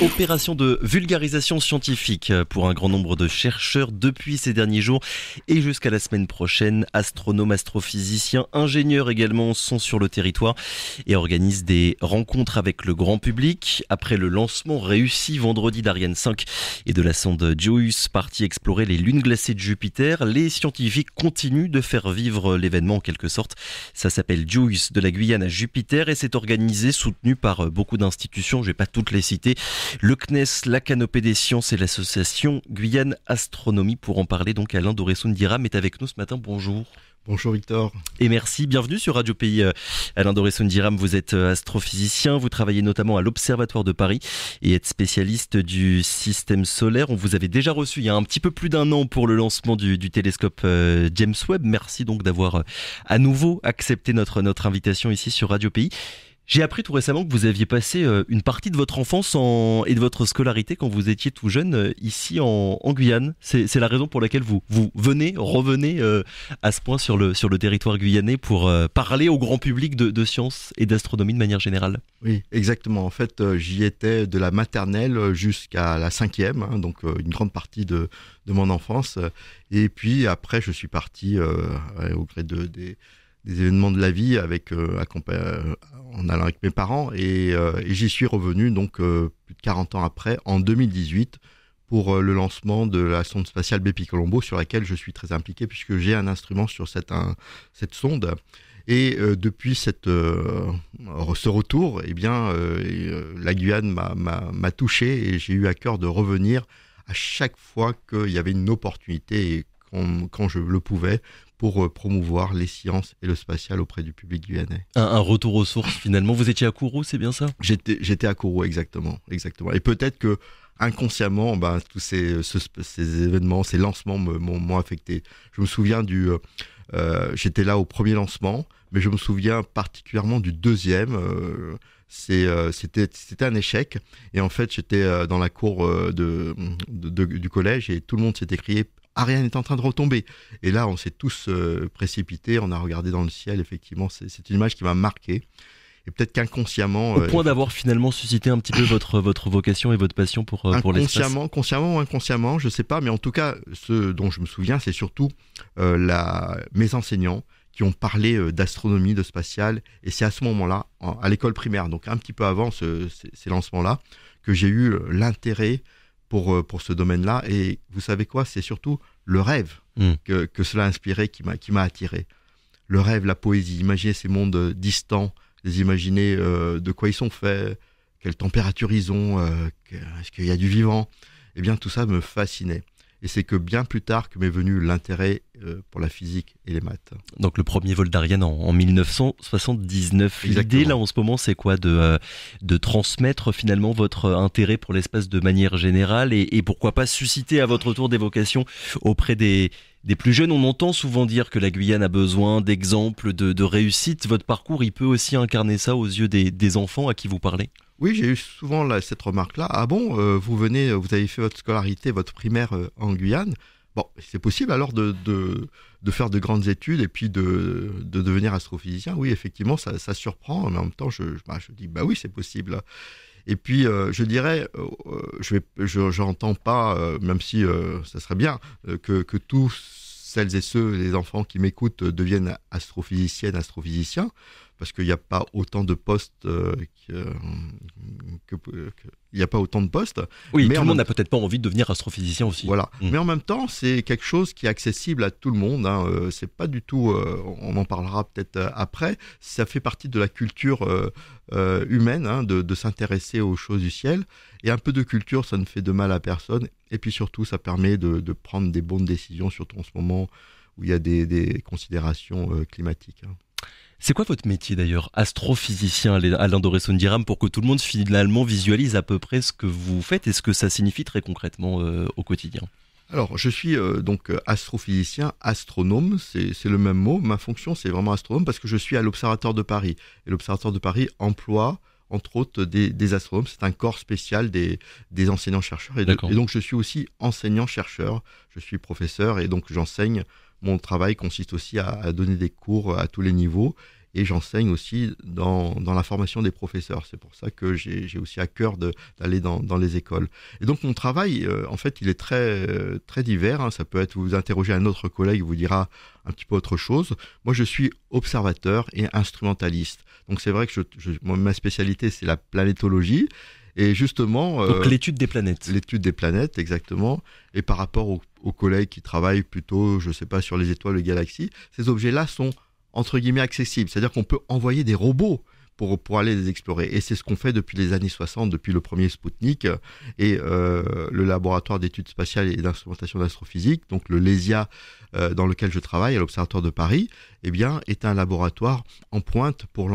Opération de vulgarisation scientifique pour un grand nombre de chercheurs depuis ces derniers jours et jusqu'à la semaine prochaine. Astronomes, astrophysiciens, ingénieurs également sont sur le territoire et organisent des rencontres avec le grand public. Après le lancement réussi vendredi d'Ariane 5 et de la sonde JOICE partie explorer les lunes glacées de Jupiter, les scientifiques continuent de faire vivre l'événement en quelque sorte. Ça s'appelle JOICE de la Guyane à Jupiter et c'est organisé, soutenu par beaucoup d'institutions, je ne vais pas toutes les citer. Le CNES, la Canopée des Sciences et l'association Guyane Astronomie. Pour en parler, donc, Alain Doré-Soundiram est avec nous ce matin. Bonjour. Bonjour Victor. Et merci, bienvenue sur Radio Pays. Alain Doré-Soundiram, vous êtes astrophysicien, vous travaillez notamment à l'Observatoire de Paris et êtes spécialiste du système solaire. On vous avait déjà reçu il y a un petit peu plus d'un an pour le lancement du télescope James Webb. Merci donc d'avoir à nouveau accepté notre invitation ici sur Radio Pays. J'ai appris tout récemment que vous aviez passé une partie de votre enfance et de votre scolarité quand vous étiez tout jeune ici en Guyane. C'est la raison pour laquelle vous revenez à ce point sur le territoire guyanais pour parler au grand public de sciences et d'astronomie de manière générale. Oui, exactement. En fait, j'y étais de la maternelle jusqu'à la 5e, donc une grande partie de mon enfance. Et puis après, je suis parti au gré des événements de la vie en allant avec mes parents et j'y suis revenu donc plus de 40 ans après, en 2018, pour le lancement de la sonde spatiale Bepi-Colombo, sur laquelle je suis très impliqué puisque j'ai un instrument sur cette sonde. Et depuis ce retour, la Guyane m'a touché et j'ai eu à cœur de revenir à chaque fois qu'il y avait une opportunité et quand je le pouvais, pour promouvoir les sciences et le spatial auprès du public guyanais. Un retour aux sources finalement. Vous étiez à Kourou, c'est bien ça ? J'étais à Kourou, exactement. Et peut-être que inconsciemment, tous ces événements, ces lancements m'ont affecté. Je me souviens j'étais là au premier lancement, mais je me souviens particulièrement du deuxième. C'était un échec. Et en fait, j'étais dans la cour du collège et tout le monde s'est écrié « Ariane est en train de retomber ». Et là, on s'est tous précipités, on a regardé dans le ciel. Effectivement, c'est une image qui m'a marqué. Et peut-être qu'inconsciemment... Au point d'avoir finalement suscité un petit peu votre vocation et votre passion pour l'espace. Consciemment ou inconsciemment, je ne sais pas. Mais en tout cas, ce dont je me souviens, c'est surtout mes enseignants qui ont parlé d'astronomie, de spatial. Et c'est à ce moment-là, à l'école primaire, donc un petit peu avant ces lancements-là, que j'ai eu l'intérêt pour ce domaine-là. Et vous savez quoi ? C'est surtout le rêve que cela a inspiré qui m'a attiré. Le rêve, la poésie, imaginer ces mondes distants, les imaginer de quoi ils sont faits, quelle température ils ont, est-ce qu'il y a du vivant. Eh bien, tout ça me fascinait. Et c'est que bien plus tard que m'est venu l'intérêt pour la physique et les maths. Donc le premier vol d'Ariane en 1979. Exactement. L'idée là en ce moment, c'est quoi ? De transmettre finalement votre intérêt pour l'espace de manière générale et pourquoi pas susciter à votre tour des vocations auprès des plus jeunes. On entend souvent dire que la Guyane a besoin d'exemples de réussite. Votre parcours, il peut aussi incarner ça aux yeux des enfants à qui vous parlez ? Oui, j'ai eu souvent cette remarque-là. Ah bon, vous avez fait votre scolarité, votre primaire en Guyane. Bon, c'est possible alors de faire de grandes études et puis de devenir astrophysicien. Oui, effectivement, ça surprend. Mais en même temps, je dis, oui, c'est possible. Et puis, je dirais, je n'entends pas, même si ça serait bien, que tous celles et ceux, les enfants qui m'écoutent, deviennent astrophysiciennes, astrophysiciens, parce qu'il n'y a pas autant de postes il n'y a pas autant de postes. Oui, mais tout le monde n'a peut-être pas envie de devenir astrophysicien aussi. Voilà. Mais en même temps, c'est quelque chose qui est accessible à tout le monde. C'est pas du tout, on en parlera peut-être après, ça fait partie de la culture humaine, de s'intéresser aux choses du ciel. Et un peu de culture, ça ne fait de mal à personne. Et puis surtout, ça permet de prendre des bonnes décisions, surtout en ce moment où il y a des considérations climatiques. C'est quoi votre métier d'ailleurs, astrophysicien, Alain Doré-Soundiram, pour que tout le monde finalement visualise à peu près ce que vous faites et ce que ça signifie très concrètement au quotidien ? Alors, je suis donc astrophysicien, astronome, c'est le même mot. Ma fonction, c'est vraiment astronome parce que je suis à l'Observatoire de Paris. Et l'Observatoire de Paris emploie, entre autres, des astronomes. C'est un corps spécial des enseignants-chercheurs. Et donc, je suis aussi enseignant-chercheur. Je suis professeur et donc j'enseigne. Mon travail consiste aussi à donner des cours à tous les niveaux et j'enseigne aussi dans la formation des professeurs. C'est pour ça que j'ai aussi à cœur d'aller dans les écoles. Et donc mon travail, en fait, il est très divers, hein. Ça peut être, vous interrogez un autre collègue, il vous dira un petit peu autre chose. Moi, je suis observateur et instrumentaliste. Donc c'est vrai que moi, ma spécialité, c'est la planétologie. Et justement... Donc l'étude des planètes. L'étude des planètes, exactement. Et par rapport aux collègues qui travaillent plutôt, je ne sais pas, sur les étoiles, les galaxies, ces objets-là sont, entre guillemets, accessibles. C'est-à-dire qu'on peut envoyer des robots pour aller les explorer. Et c'est ce qu'on fait depuis les années 60, depuis le premier Spoutnik et le laboratoire d'études spatiales et d'instrumentation d'astrophysique, donc le LESIA dans lequel je travaille à l'Observatoire de Paris, eh bien, est un laboratoire en pointe pour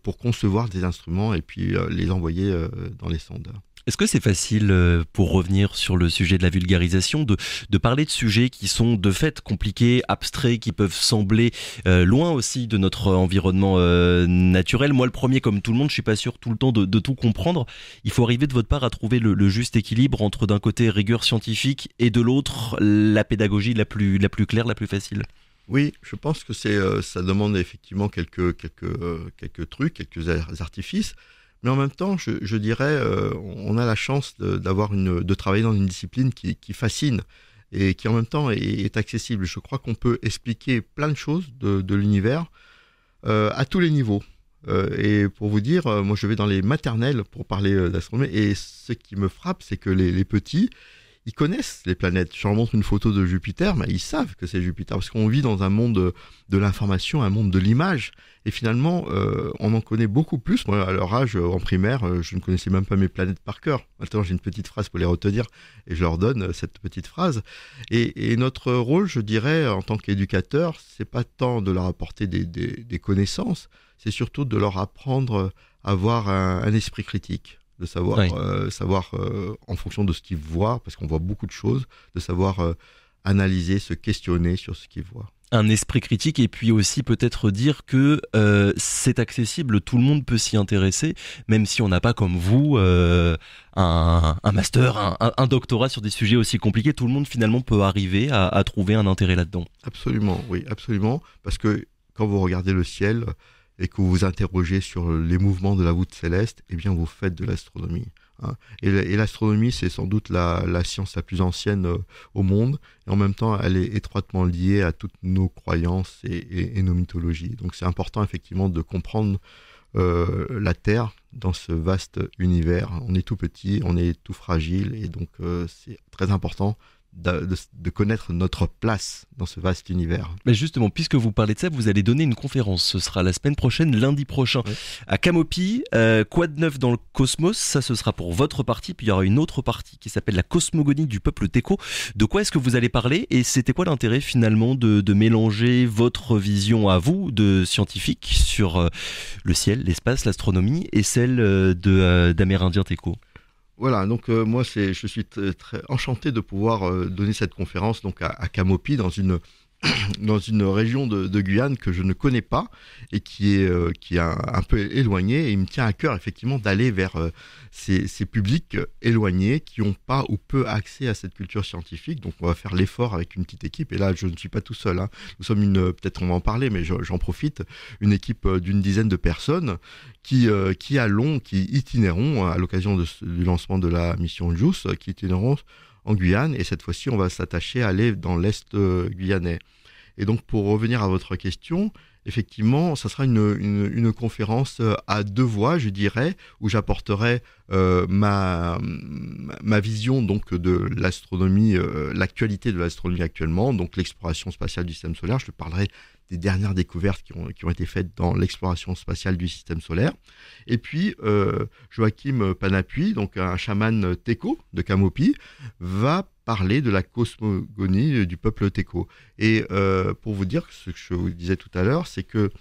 pour concevoir des instruments et puis les envoyer dans les sondes. Est-ce que c'est facile, pour revenir sur le sujet de la vulgarisation, de parler de sujets qui sont de fait compliqués, abstraits, qui peuvent sembler loin aussi de notre environnement naturel? Moi, le premier, comme tout le monde, je suis pas sûr tout le temps de tout comprendre. Il faut arriver de votre part à trouver le juste équilibre entre d'un côté rigueur scientifique et de l'autre la pédagogie la plus claire, la plus facile. Oui, je pense que ça demande effectivement quelques trucs, quelques artifices. Mais en même temps, je dirais, on a la chance de travailler dans une discipline qui fascine et qui en même temps est accessible. Je crois qu'on peut expliquer plein de choses de l'univers à tous les niveaux. Et pour vous dire, moi je vais dans les maternelles pour parler d'astronomie, et ce qui me frappe, c'est que les petits, ils connaissent les planètes. Je leur montre une photo de Jupiter, mais ils savent que c'est Jupiter, parce qu'on vit dans un monde de l'information, un monde de l'image. Et finalement, on en connaît beaucoup plus. Moi, à leur âge, en primaire, je ne connaissais même pas mes planètes par cœur. Maintenant, j'ai une petite phrase pour les retenir, et je leur donne cette petite phrase. Et notre rôle, je dirais, en tant qu'éducateur, c'est pas tant de leur apporter des connaissances, c'est surtout de leur apprendre à avoir un esprit critique, de savoir, Oui. en fonction de ce qu'ils voient, parce qu'on voit beaucoup de choses, de savoir analyser, se questionner sur ce qu'ils voient. Un esprit critique, et puis aussi peut-être dire que c'est accessible, tout le monde peut s'y intéresser, même si on n'a pas comme vous un master, un doctorat sur des sujets aussi compliqués. Tout le monde finalement peut arriver à trouver un intérêt là-dedans. Absolument, oui, absolument, parce que quand vous regardez le ciel et que vous vous interrogez sur les mouvements de la voûte céleste, eh bien vous faites de l'astronomie. Hein. Et l'astronomie, c'est sans doute la science la plus ancienne au monde, et en même temps, elle est étroitement liée à toutes nos croyances et nos mythologies. Donc c'est important effectivement de comprendre la Terre dans ce vaste univers. On est tout petit, on est tout fragile, et donc c'est très important de connaître notre place dans ce vaste univers. Mais justement, puisque vous parlez de ça, vous allez donner une conférence. Ce sera la semaine prochaine, lundi prochain, oui, à Camopi. Quoi de neuf dans le cosmos? Ça, ce sera pour votre partie. Puis il y aura une autre partie qui s'appelle la cosmogonie du peuple Téko. De quoi est-ce que vous allez parler? Et c'était quoi l'intérêt finalement de mélanger votre vision à vous, de scientifique, sur le ciel, l'espace, l'astronomie, et celle d'Amérindien Téko? Voilà, donc moi je suis très enchanté de pouvoir donner cette conférence donc à Camopi, dans une région de Guyane que je ne connais pas et qui est un peu éloignée, et il me tient à cœur effectivement d'aller vers ces publics éloignés qui n'ont pas ou peu accès à cette culture scientifique. Donc on va faire l'effort avec une petite équipe, et là je ne suis pas tout seul, hein. Nous sommes peut-être on va en parler, mais j'en profite, une équipe d'une dizaine de personnes qui itinéreront à l'occasion du lancement de la mission JUICE, qui itinéreront en Guyane, et cette fois-ci on va s'attacher à aller dans l'Est guyanais. Et donc pour revenir à votre question, effectivement ça sera une conférence à deux voix, je dirais, où j'apporterai ma vision donc de l'astronomie, l'actualité de l'astronomie actuellement, donc l'exploration spatiale du système solaire. Je parlerai des dernières découvertes qui ont été faites dans l'exploration spatiale du système solaire. Et puis, Joachim Panapuy, donc un chaman Téko de Camopi, va parler de la cosmogonie du peuple Téko. Et pour vous dire ce que je vous disais tout à l'heure, c'est que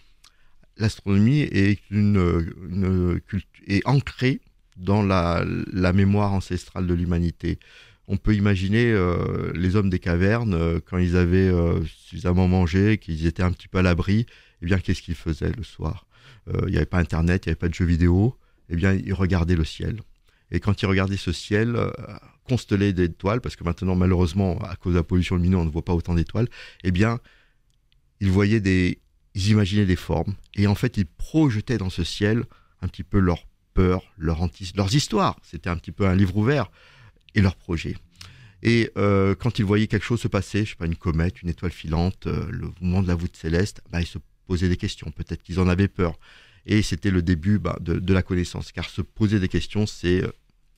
l'astronomie est est ancrée dans la mémoire ancestrale de l'humanité. On peut imaginer les hommes des cavernes, quand ils avaient suffisamment mangé, qu'ils étaient un petit peu à l'abri, eh bien, qu'est-ce qu'ils faisaient le soir? Il n'y avait pas Internet, il n'y avait pas de jeux vidéo, eh bien, ils regardaient le ciel. Et quand ils regardaient ce ciel constellé d'étoiles, parce que maintenant, malheureusement, à cause de la pollution lumineuse, on ne voit pas autant d'étoiles, eh bien, ils ils imaginaient des formes, et en fait, ils projetaient dans ce ciel un petit peu leurs peurs, leurs histoires. C'était un petit peu un livre ouvert, et leurs projets. Et quand ils voyaient quelque chose se passer, je sais pas, une comète, une étoile filante, le mouvement de la voûte céleste, ils se posaient des questions. Peut-être qu'ils en avaient peur. Et c'était le début de la connaissance, car se poser des questions, c'est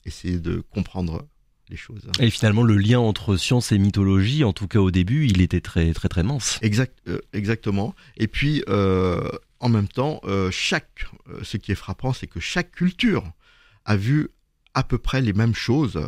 essayer de comprendre les choses. Et finalement, le lien entre science et mythologie, en tout cas au début, il était très très très mince. Exactement. Et puis, en même temps, ce qui est frappant, c'est que chaque culture a vu à peu près les mêmes choses,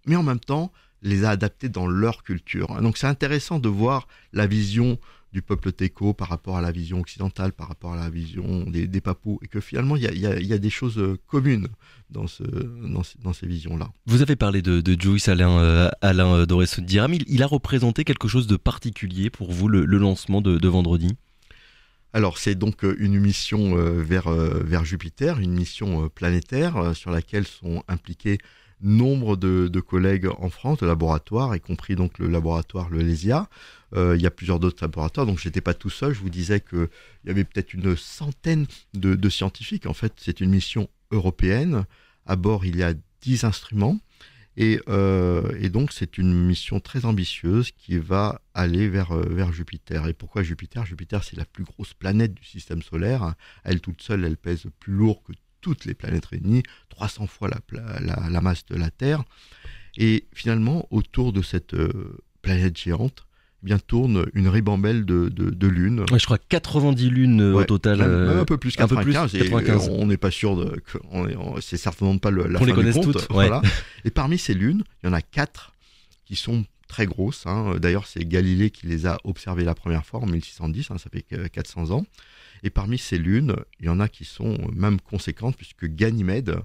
mais en même temps, les a adaptées dans leur culture. Donc c'est intéressant de voir la vision du peuple Téko par rapport à la vision occidentale, par rapport à la vision des Papous, et que finalement, il y a des choses communes dans ces visions-là. Vous avez parlé de Joyce Alain Doré-Diram. Il a représenté quelque chose de particulier pour vous, le lancement de vendredi? Alors, c'est donc une mission vers Jupiter, une mission planétaire sur laquelle sont impliqués nombre de collègues en France, de laboratoires, y compris donc le laboratoire le LESIA. Il y a plusieurs d'autres laboratoires, donc je n'étais pas tout seul. Je vous disais qu'il y avait peut-être une centaine de scientifiques. En fait, c'est une mission européenne. À bord, il y a 10 instruments. Et donc, c'est une mission très ambitieuse qui va aller vers Jupiter. Et pourquoi Jupiter ? Jupiter, c'est la plus grosse planète du système solaire. Elle toute seule, elle pèse plus lourd que toutes les planètes réunies, 300 fois la masse de la Terre. Et finalement, autour de cette planète géante, tourne une ribambelle de lunes. Ouais, je crois 90 lunes au total. Même un peu plus, 95. 95. On n'est pas sûr c'est certainement pas la fin les du connaisse compte. toutes. Ouais. Voilà. Et parmi ces lunes, il y en a 4 qui sont très grosses. D'ailleurs, c'est Galilée qui les a observées la première fois en 1610. Ça fait 400 ans. Et parmi ces lunes, il y en a qui sont même conséquentes, puisque Ganymède,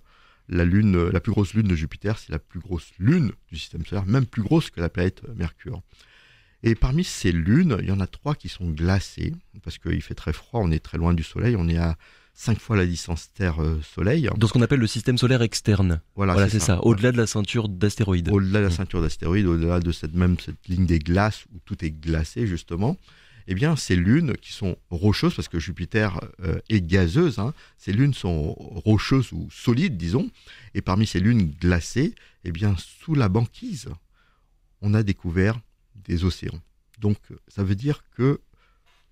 la plus grosse lune de Jupiter, c'est la plus grosse lune du système solaire, même plus grosse que la planète Mercure. Et parmi ces lunes, il y en a 3 qui sont glacées, parce qu'il fait très froid, on est très loin du Soleil, on est à 5 fois la distance Terre-Soleil. Dans ce qu'on appelle le système solaire externe. Voilà, c'est ça. Au-delà de la ceinture d'astéroïdes. Au-delà de la ceinture d'astéroïdes, au-delà de cette ligne des glaces où tout est glacé, justement. Eh bien, ces lunes qui sont rocheuses, parce que Jupiter est gazeuse, ces lunes sont rocheuses ou solides, disons, et parmi ces lunes glacées, eh bien, sous la banquise, on a découvert des océans. Donc, ça veut dire que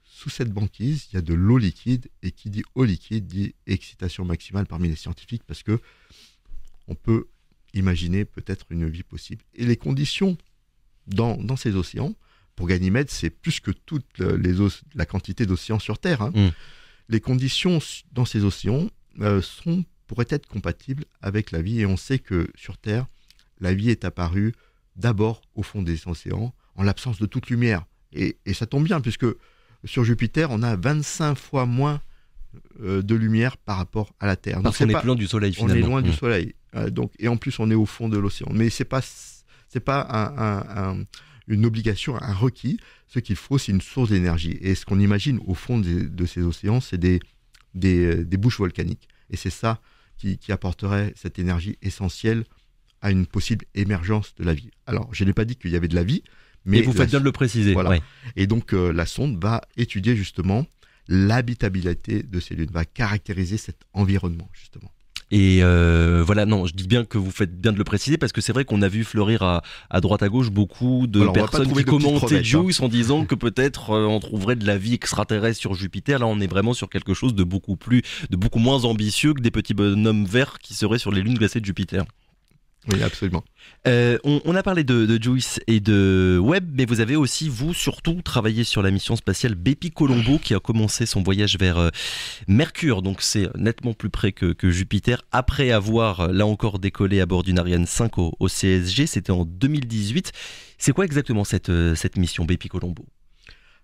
sous cette banquise, il y a de l'eau liquide, et qui dit eau liquide dit excitation maximale parmi les scientifiques, parce que on peut imaginer peut-être une vie possible. Et les conditions dans ces océans, pour Ganymède, c'est plus que toute la quantité d'océans sur Terre. Les conditions dans ces océans pourraient être compatibles avec la vie. Et on sait que sur Terre, la vie est apparue d'abord au fond des océans, en l'absence de toute lumière. Et ça tombe bien, puisque sur Jupiter, on a 25 fois moins de lumière par rapport à la Terre. Parce qu'on est plus loin du Soleil, finalement. On est loin du Soleil. Et en plus, on est au fond de l'océan. Mais c'est pas une obligation, un requis. Ce qu'il faut, c'est une source d'énergie. Et ce qu'on imagine au fond de ces océans, c'est des bouches volcaniques. Et c'est ça qui apporterait cette énergie essentielle à une possible émergence de la vie. Alors, je n'ai pas dit qu'il y avait de la vie, mais... Et vous faites bien de le préciser. Voilà. Ouais. Et donc, la sonde va étudier justement l'habitabilité de ces lunes, va caractériser cet environnement, justement. Et voilà, non, je dis bien que vous faites bien de le préciser, parce que c'est vrai qu'on a vu fleurir à droite à gauche beaucoup de personnes qui commentaient Juice en disant que peut-être on trouverait de la vie extraterrestre sur Jupiter. Là, on est vraiment sur quelque chose de beaucoup moins ambitieux que des petits bonhommes verts qui seraient sur les lunes glacées de Jupiter. Oui, absolument. On a parlé de Joyce et de Webb, mais vous avez aussi, vous, surtout, travaillé sur la mission spatiale Bepi Colombo, qui a commencé son voyage vers Mercure. Donc c'est nettement plus près que Jupiter, après avoir, là encore, décollé à bord d'une Ariane 5 au CSG. C'était en 2018. C'est quoi exactement cette mission Bepi Colombo ?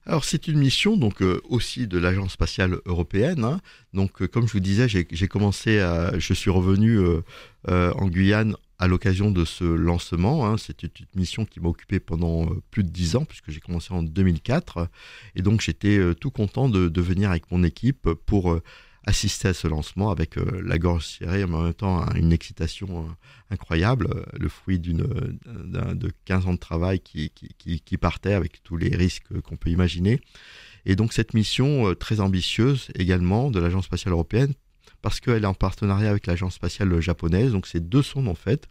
Alors c'est une mission donc aussi de l'Agence spatiale européenne. Donc comme je vous disais, je suis revenu en Guyane à l'occasion de ce lancement. C'était une mission qui m'a occupé pendant plus de 10 ans, puisque j'ai commencé en 2004. Et donc j'étais tout content de venir avec mon équipe pour assister à ce lancement avec la gorge serrée, mais en même temps une excitation incroyable, le fruit de 15 ans de travail qui partait avec tous les risques qu'on peut imaginer. Et donc cette mission très ambitieuse également de l'Agence spatiale européenne, parce qu'elle est en partenariat avec l'Agence spatiale japonaise, donc c'est 2 sondes en fait,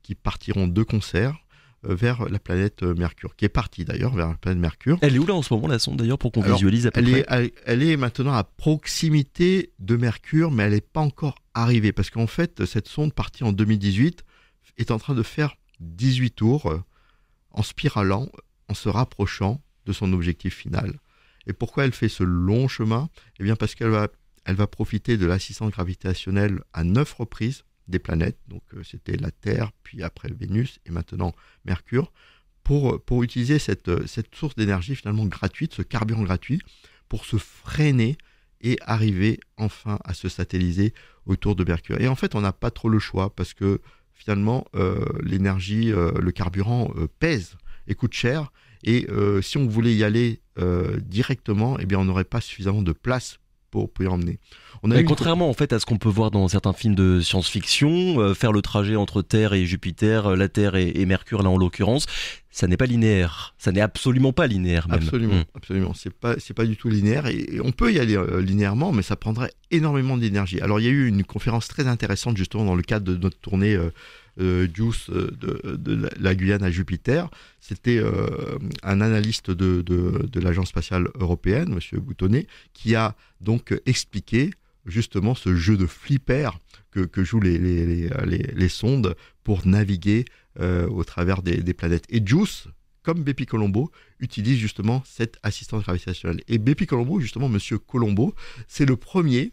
qui partiront de concert vers la planète Mercure, qui est partie d'ailleurs vers la planète Mercure. Elle est où là en ce moment la sonde d'ailleurs pour qu'on visualise à peu près? Elle est maintenant à proximité de Mercure, mais elle n'est pas encore arrivée, parce qu'en fait cette sonde partie en 2018 est en train de faire 18 tours en spiralant, en se rapprochant de son objectif final. Et pourquoi elle fait ce long chemin? Eh bien parce qu'elle va profiter de l'assistance gravitationnelle à 9 reprises des planètes, donc c'était la Terre, puis après Vénus et maintenant Mercure, pour utiliser cette source d'énergie finalement gratuite, ce carburant gratuit, pour se freiner et arriver enfin à se satelliser autour de Mercure. Et en fait, on n'a pas trop le choix, parce que finalement, l'énergie, le carburant pèse et coûte cher, et si on voulait y aller directement, eh bien, on n'aurait pas suffisamment de place pour y emmener. Contrairement en fait à ce qu'on peut voir dans certains films de science-fiction, faire le trajet entre Terre et Jupiter, la Terre et Mercure là en l'occurrence, ça n'est pas linéaire. Ça n'est absolument pas linéaire même. Absolument. C'est pas du tout linéaire, et on peut y aller linéairement, mais ça prendrait énormément d'énergie. Alors il y a eu une conférence très intéressante justement dans le cadre de notre tournée JUICE de la Guyane à Jupiter. C'était un analyste de l'Agence spatiale européenne, M. Boutonnet, qui a donc expliqué justement ce jeu de flipper que jouent les sondes pour naviguer au travers des planètes. Et JUICE, comme Bepi Colombo, utilise justement cette assistance gravitationnelle. Et Bepi Colombo, justement, M. Colombo, c'est le premier,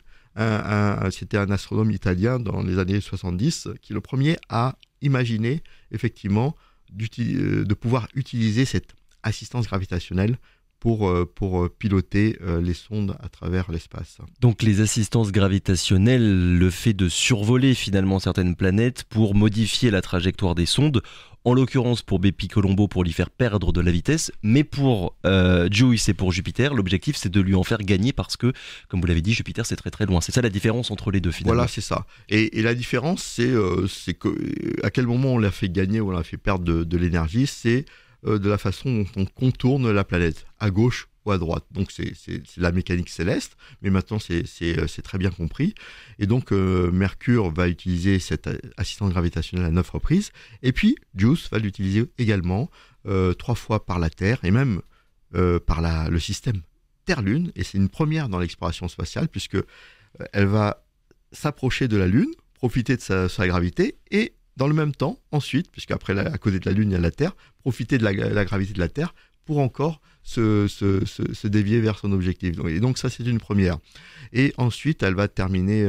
c'était un astronome italien dans les années 70, qui est le premier à imaginer effectivement de pouvoir utiliser cette assistance gravitationnelle pour piloter les sondes à travers l'espace. Donc les assistances gravitationnelles, le fait de survoler finalement certaines planètes pour modifier la trajectoire des sondes, en l'occurrence pour Bepi Colombo pour lui faire perdre de la vitesse, mais pour JUICE et pour Jupiter, l'objectif c'est de lui en faire gagner, parce que, comme vous l'avez dit, Jupiter c'est très très loin. C'est ça la différence entre les deux finalement. Voilà, c'est ça. Et la différence, c'est que à quel moment on l'a fait gagner ou on l'a fait perdre de l'énergie, c'est de la façon dont on contourne la planète, à gauche ou à droite. Donc c'est la mécanique céleste, mais maintenant c'est très bien compris. Et donc Mercure va utiliser cette assistance gravitationnelle à 9 reprises, et puis JUICE va l'utiliser également 3 fois par la Terre, et même par le système Terre-Lune, et c'est une première dans l'exploration spatiale, puisque elle va s'approcher de la Lune, profiter de sa gravité, et dans le même temps, ensuite, puisqu'après, à côté de la Lune, il y a la Terre, profiter de la gravité de la Terre pour encore se dévier vers son objectif. Et donc ça, c'est une première. Et ensuite, elle va terminer,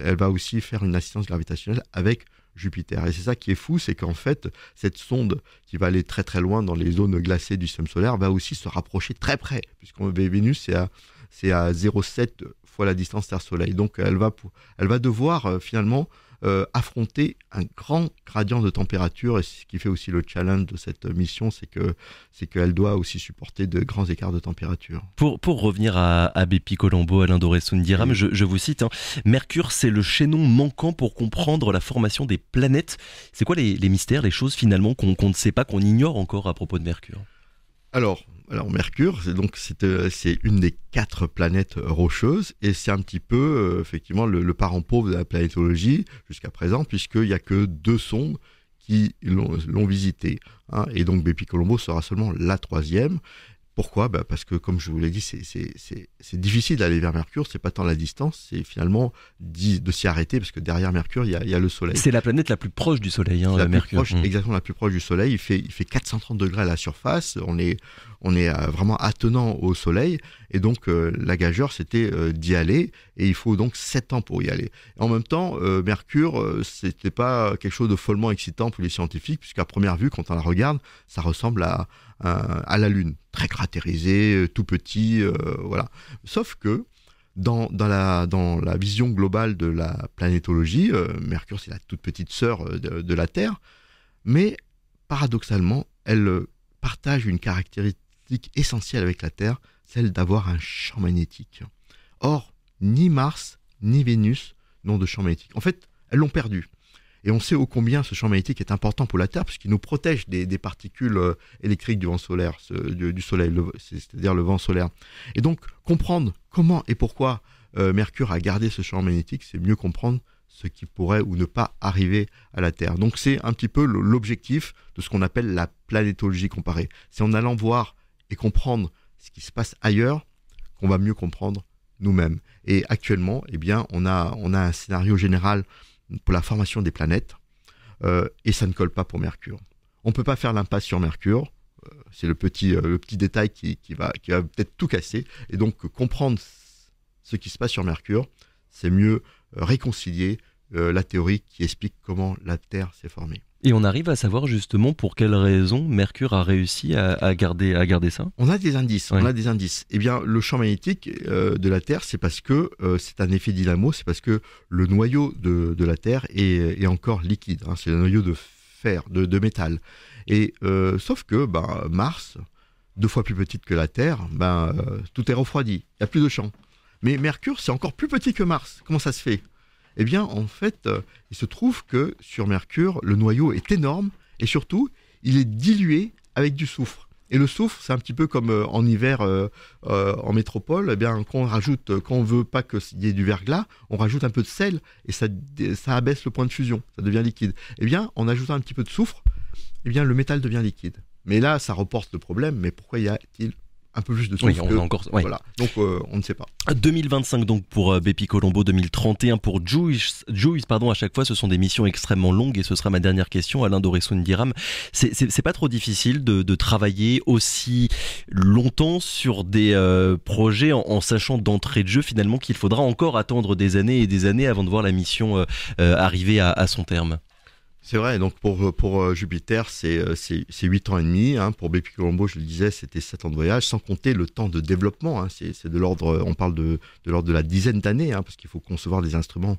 elle va aussi faire une assistance gravitationnelle avec Jupiter. Et c'est ça qui est fou, c'est qu'en fait, cette sonde qui va aller très très loin dans les zones glacées du système solaire va aussi se rapprocher très près, puisqu'on Vénus, c'est à 0,7 fois la distance Terre-Soleil. Donc elle va devoir finalement affronter un grand gradient de température, et ce qui fait aussi le challenge de cette mission, c'est qu'elle doit aussi supporter de grands écarts de température. Pour revenir à Bepi Colombo, Alain Doré-Soundiram, oui. je vous cite, Mercure c'est le chaînon manquant pour comprendre la formation des planètes. C'est quoi les mystères, les choses finalement qu'on ne sait pas, qu'on ignore encore à propos de Mercure? Alors Mercure, c'est une des 4 planètes rocheuses, et c'est un petit peu effectivement le parent pauvre de la planétologie jusqu'à présent, puisqu'il n'y a que 2 sondes qui l'ont visité. Et donc Bepi Colombo sera seulement la 3e. Pourquoi ? Parce que, comme je vous l'ai dit, c'est difficile d'aller vers Mercure, c'est pas tant la distance, c'est finalement de s'y arrêter, parce que derrière Mercure, il y a le Soleil. C'est la planète la plus proche du Soleil, Mercure. Exactement, la plus proche du Soleil. Il fait 430 degrés à la surface, on est vraiment attenant au Soleil, et donc la gageure, c'était d'y aller, et il faut donc 7 ans pour y aller. Et en même temps, Mercure, c'était pas quelque chose de follement excitant pour les scientifiques, puisqu'à première vue, quand on la regarde, ça ressemble à la Lune, très cratérisé, tout petit, voilà. Sauf que dans la vision globale de la planétologie, Mercure c'est la toute petite sœur de la Terre, mais paradoxalement, elle partage une caractéristique essentielle avec la Terre, celle d'avoir un champ magnétique. Or, ni Mars ni Vénus n'ont de champ magnétique. En fait, elles l'ont perdu. Et on sait ô combien ce champ magnétique est important pour la Terre, puisqu'il nous protège des particules électriques du vent solaire, du Soleil, c'est-à-dire le vent solaire. Et donc, comprendre comment et pourquoi Mercure a gardé ce champ magnétique, c'est mieux comprendre ce qui pourrait ou ne pas arriver à la Terre. Donc c'est un petit peu l'objectif de ce qu'on appelle la planétologie comparée. C'est en allant voir et comprendre ce qui se passe ailleurs qu'on va mieux comprendre nous-mêmes. Et actuellement, eh bien, on a un scénario général pour la formation des planètes, et ça ne colle pas pour Mercure. On ne peut pas faire l'impasse sur Mercure, c'est le petit détail qui va peut-être tout casser, et donc comprendre ce qui se passe sur Mercure, c'est mieux réconcilier la théorie qui explique comment la Terre s'est formée. Et on arrive à savoir justement pour quelles raisons Mercure a réussi à garder ça? On a des indices. Ouais. On a des indices. Eh bien, le champ magnétique de la Terre, c'est parce que c'est un effet dynamo, c'est parce que le noyau de la Terre est encore liquide. Hein, c'est un noyau de fer, de métal. Et sauf que Mars, 2 fois plus petite que la Terre, tout est refroidi. Il n'y a plus de champ. Mais Mercure, c'est encore plus petit que Mars. Comment ça se fait ? Eh bien, en fait, il se trouve que sur Mercure, le noyau est énorme et surtout, il est dilué avec du soufre. Et le soufre, c'est un petit peu comme en hiver en métropole. Eh bien, quand on veut pas qu'il y ait du verglas, on rajoute un peu de sel et ça abaisse le point de fusion, ça devient liquide. Eh bien, en ajoutant un petit peu de soufre, eh bien, le métal devient liquide. Mais là, ça reporte le problème. Mais pourquoi y a-t-il un peu plus de soufre? Voilà. Donc, on ne sait pas. 2025 donc pour Bepi Colombo, 2031 pour Juice, à chaque fois ce sont des missions extrêmement longues et ce sera ma dernière question. Alain Doré-Soundiram, c'est pas trop difficile de travailler aussi longtemps sur des projets en sachant d'entrée de jeu finalement qu'il faudra encore attendre des années et des années avant de voir la mission arriver à son terme? C'est vrai, donc pour Jupiter, c'est 8 ans et demi. Hein. Pour Bepi Colombo, je le disais, c'était 7 ans de voyage, sans compter le temps de développement. Hein. C'est de l'ordre, on parle de l'ordre de la dizaine d'années, hein, parce qu'il faut concevoir des instruments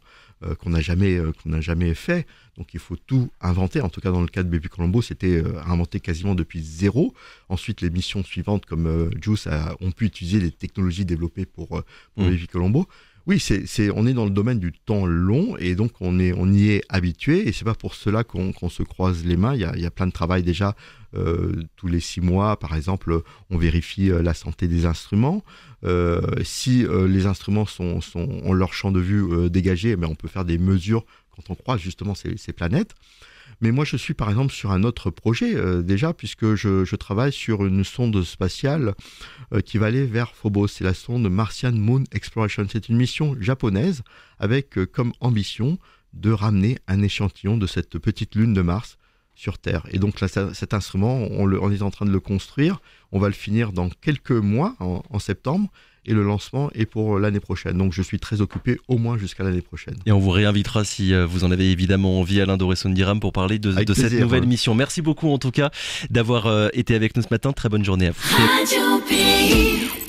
qu'on n'a jamais fait. Donc il faut tout inventer. En tout cas, dans le cas de Bepi Colombo, c'était inventé quasiment depuis zéro. Ensuite, les missions suivantes, comme JUICE, ont pu utiliser les technologies développées pour Bepi Colombo. Oui, on est dans le domaine du temps long et donc on y est habitué et c'est pas pour cela qu'on se croise les mains. Il y a plein de travail déjà. Tous les 6 mois, par exemple, on vérifie la santé des instruments. Si les instruments ont leur champ de vue dégagé, on peut faire des mesures quand on croise justement ces planètes. Mais moi, je suis par exemple sur un autre projet déjà, puisque je travaille sur une sonde spatiale qui va aller vers Phobos. C'est la sonde Martian Moon Exploration. C'est une mission japonaise avec comme ambition de ramener un échantillon de cette petite lune de Mars sur Terre. Et donc là, cet instrument, on est en train de le construire. On va le finir dans quelques mois, en septembre. Et le lancement est pour l'année prochaine. Donc je suis très occupé au moins jusqu'à l'année prochaine. Et on vous réinvitera si vous en avez évidemment envie, Alain Doré-Soundiram, pour parler de cette nouvelle mission. Merci beaucoup en tout cas d'avoir été avec nous ce matin. Très bonne journée à vous.